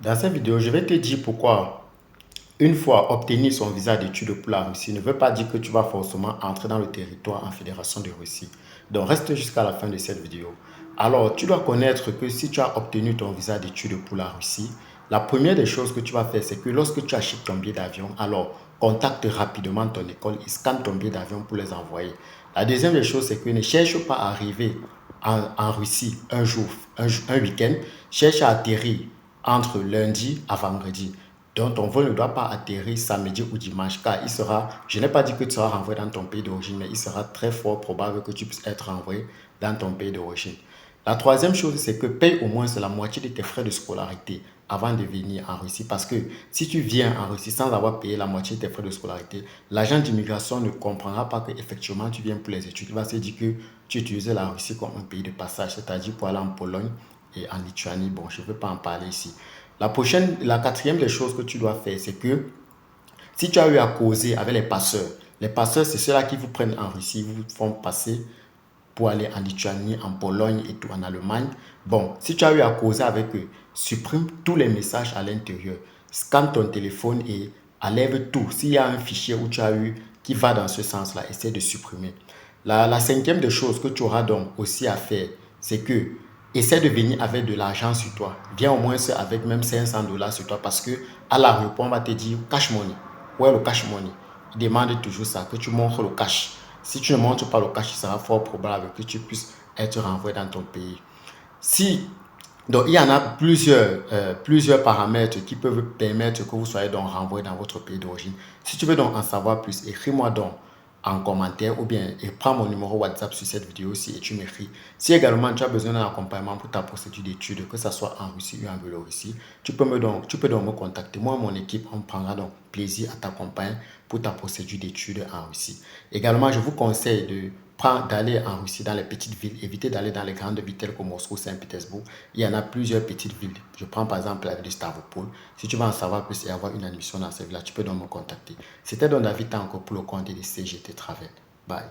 Dans cette vidéo, je vais te dire pourquoi, une fois obtenu son visa d'études pour la Russie, ne veut pas dire que tu vas forcément entrer dans le territoire en Fédération de Russie. Donc, reste jusqu'à la fin de cette vidéo. Alors, tu dois connaître que si tu as obtenu ton visa d'études pour la Russie, la première des choses que tu vas faire, c'est que lorsque tu achètes ton billet d'avion, alors contacte rapidement ton école et scanne ton billet d'avion pour les envoyer. La deuxième des choses, c'est que ne cherche pas à arriver en Russie un jour, un week-end. Cherche à atterrir entre lundi à vendredi. Donc, ton vol ne doit pas atterrir samedi ou dimanche, car il sera, je n'ai pas dit que tu seras renvoyé dans ton pays d'origine, mais il sera très fort probable que tu puisses être renvoyé dans ton pays d'origine. La troisième chose, c'est que paye au moins la moitié de tes frais de scolarité avant de venir en Russie. Parce que si tu viens en Russie sans avoir payé la moitié de tes frais de scolarité, l'agent d'immigration ne comprendra pas que effectivement tu viens pour les études. Il va se dire que tu utilises la Russie comme un pays de passage, c'est-à-dire pour aller en Pologne et en Lituanie. Bon, je ne veux pas en parler ici. La quatrième des choses que tu dois faire, c'est que si tu as eu à causer avec les passeurs, c'est ceux-là qui vous prennent en Russie, vous font passer pour aller en Lituanie, en Pologne et tout, en Allemagne. Bon, si tu as eu à causer avec eux, supprime tous les messages à l'intérieur. Scanne ton téléphone et enlève tout. S'il y a un fichier où tu as eu qui va dans ce sens-là, essaie de supprimer. La cinquième des choses que tu auras donc aussi à faire, c'est que essaie de venir avec de l'argent sur toi. Viens au moins avec même 500 dollars sur toi parce que à l'aéroport, on va te dire cash money. Où est le cash money? Il demande toujours ça, que tu montres le cash. Si tu ne montres pas le cash, il sera fort probable que tu puisses être renvoyé dans ton pays. Donc, il y en a plusieurs paramètres qui peuvent permettre que vous soyez donc renvoyé dans votre pays d'origine. Si tu veux donc en savoir plus, écris-moi donc en commentaire ou bien prends mon numéro WhatsApp sur cette vidéo aussi et tu m'écris. Si également tu as besoin d'un accompagnement pour ta procédure d'études, que ce soit en Russie ou en Biélorussie, tu peux donc me contacter. Moi et mon équipe, on prendra donc plaisir à t'accompagner pour ta procédure d'études en Russie. Également, je vous conseille d'aller en Russie dans les petites villes, éviter d'aller dans les grandes villes telles que Moscou, Saint-Pétersbourg. Il y en a plusieurs petites villes. Je prends par exemple la ville de Stavropol. Si tu veux en savoir plus et avoir une admission dans ces villes-là, tu peux donc me contacter. C'était donc David encore pour le compte de CGT Travel. Bye.